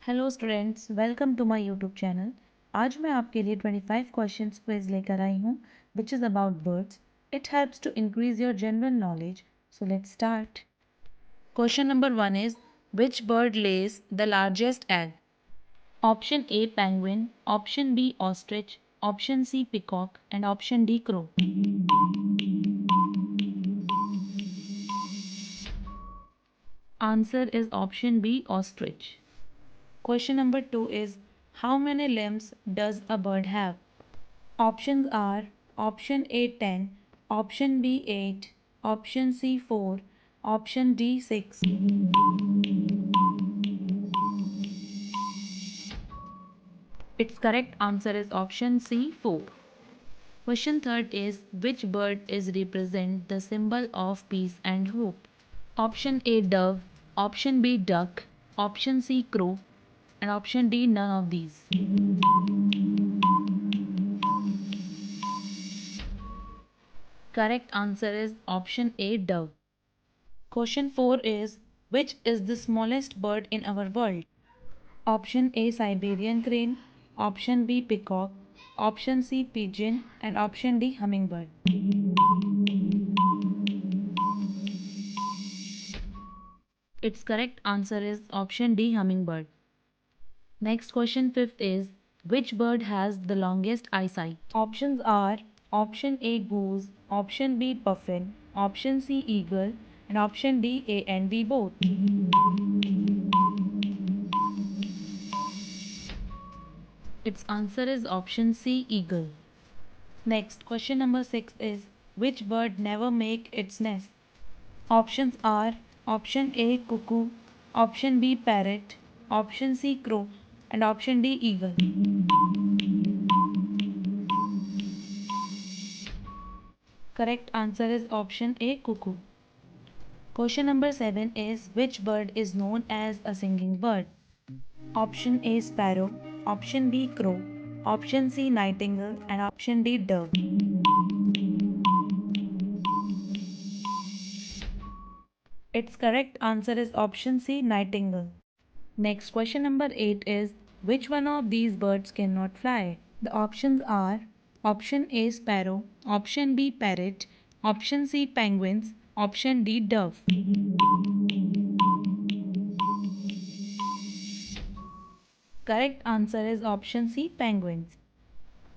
Hello students, welcome to my YouTube channel. आज मैं आपके लिए 25 क्वेश्चंस क्विज लेकर आई हूँ which is about birds. It helps to increase your general knowledge. So let's start. Question number 1 is which bird lays the largest egg? Option A penguin, option B ostrich, option C peacock and option D crow. Answer is option B, ostrich. Question number 2 is how many limbs does a bird have? Options are option A 10, option B 8, option C 4, option D 6. Its correct answer is option C 4. Question third is which bird is represent the symbol of peace and hope? Option A dove, option B duck, option C crow, and option D none of these. Correct answer is option A dove. Question 4 is which is the smallest bird in our world? Option A Siberian crane, option B peacock, option C pigeon, and option D hummingbird. Its correct answer is option D hummingbird. Next question 5th is which bird has the longest eyesight? Options are option A goose, option B puffin, option C eagle, and option D A and B both. Its answer is option C eagle. Next question number 6 is which bird never make its nest? Options are option A cuckoo, option B parrot, option C crow, and option D eagle. Correct answer is option A cuckoo. Question number 7 is which bird is known as a singing bird? Option A sparrow, option B crow, option C nightingale, and option D dove. Its correct answer is option C nightingale. Next question number 8 is which one of these birds cannot fly? The options are option A sparrow, option B parrot, option C penguins, option D dove. Correct answer is option C penguins.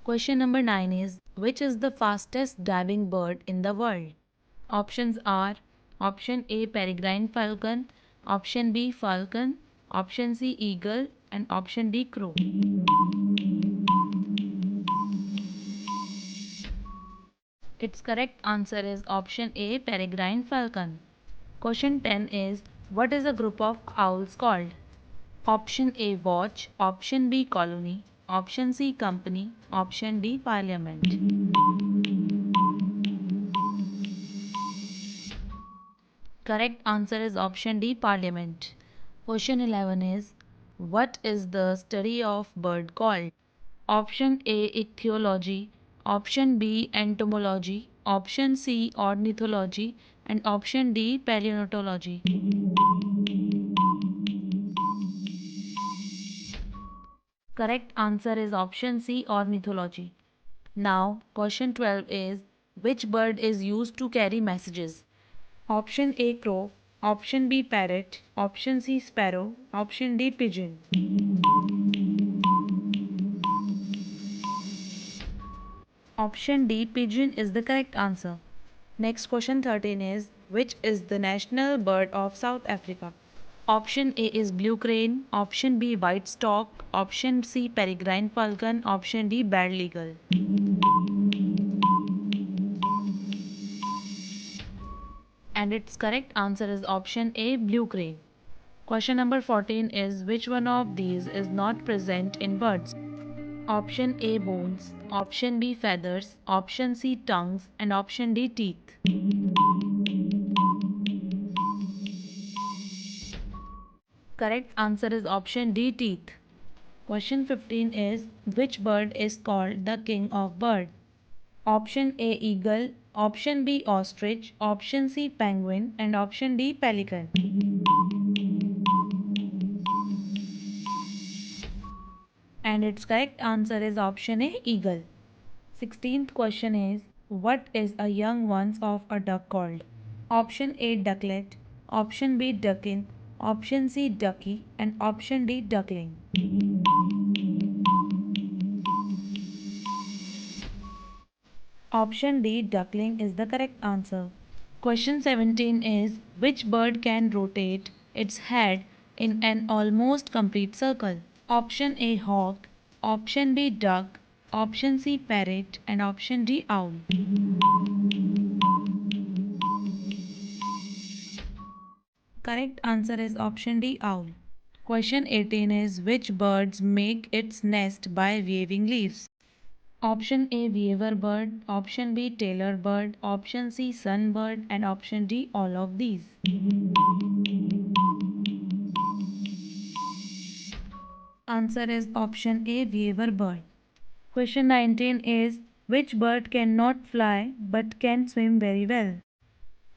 Question number 9 is which is the fastest diving bird in the world? Options are option A peregrine falcon, option B falcon, option C eagle, and option D crow. Its correct answer is option A peregrine falcon. Question 10 is what is a group of owls called? Option A watch, option B colony, option C company, option D parliament. Correct answer is option D parliament. Question 11 is what is the study of bird called? Option A ichthyology, option B entomology, option C ornithology, and option D paleontology. Correct answer is option C ornithology. Now question 12 is which bird is used to carry messages? Option A crow, option B parrot, option C sparrow, option D pigeon. Option D pigeon is the correct answer. Next question 13 is which is the national bird of South Africa? Option A is blue crane, option B white stork, option C peregrine falcon, option D bald eagle. And its correct answer is option A blue crane. Question number 14 is which one of these is not present in birds? Option A bones, option B feathers, option C tongues, and option D teeth. Correct answer is option D teeth. Question 15 is which bird is called the king of bird? Option A eagle, option B ostrich, option C penguin, and option D pelican. And its correct answer is option A, eagle. 16th question is, what is a young ones of a duck called? Option A, ducklet, option B, duckin, option C, ducky, and option D, duckling. Option D, duckling is the correct answer. Question 17 is, which bird can rotate its head in an almost complete circle? Option A, hawk, option B, duck, option C, parrot, and option D, owl. Correct answer is option D, owl. Question 18 is, which birds make its nest by waving leaves? Option A, weaver bird, option B, tailor bird, option C, sunbird, and option D, all of these. Answer is option A, weaver bird. Question 19 is, which bird cannot fly but can swim very well?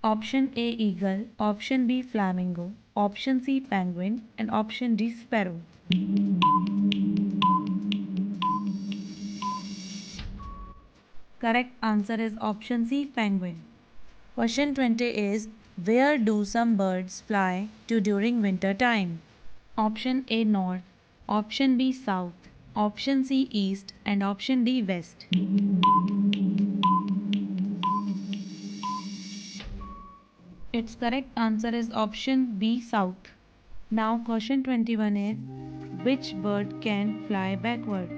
Option A, eagle, option B, flamingo, option C, penguin, and option D, sparrow. Correct answer is option C, penguin. Question 20 is, where do some birds fly to during winter time? Option A, north, option B, south, option C, east, and option D, west. Its correct answer is option B, south. Now question 21 is, which bird can fly backward?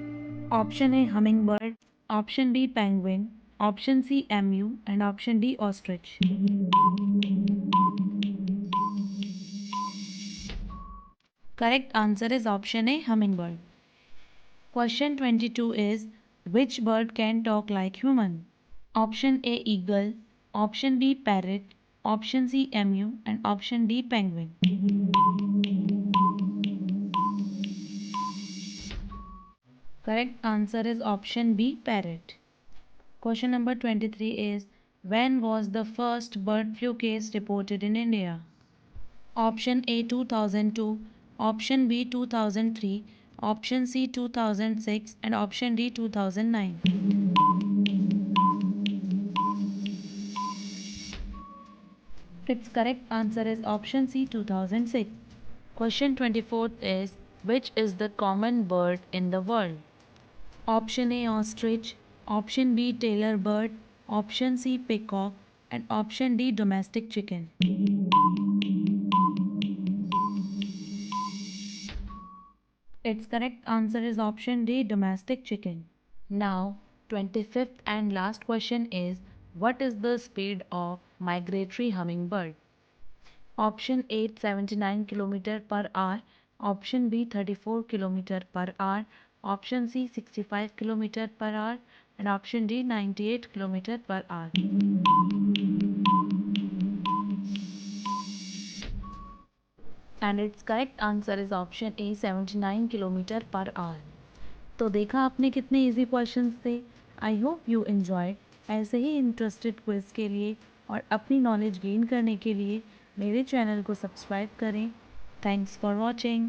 Option A, hummingbird, option B, penguin, option C, emu, and option D, ostrich. Correct answer is option A, hummingbird. Question 22 is, which bird can talk like human? Option A, eagle, option B, parrot, option C, emu, and option D, penguin. Correct answer is option B, parrot. Question number 23 is, when was the first bird flu case reported in India? Option A, 2002, option B, 2003, option C, 2006, and option D, 2009. Its correct answer is option C, 2006. Question 24 is, which is the common bird in the world? Option A, ostrich, option B, tailor bird, option C, peacock, and option D, domestic chicken. Its correct answer is option D, domestic chicken. Now, 25th and last question is, what is the speed of migratory hummingbird? Option A, 79 km per hour, option B, 34 km per hour, option C, 65 km per hour, and option D, 98 km per hour. And its correct answer is option A, 79 km per hour. तो देखा आपने कितने easy questions थे. I hope you enjoy. ऐसे ही interested quiz के लिए और अपनी नॉलेज गेन करने के लिए मेरे चैनल को सब्सक्राइब करें. Thanks for watching.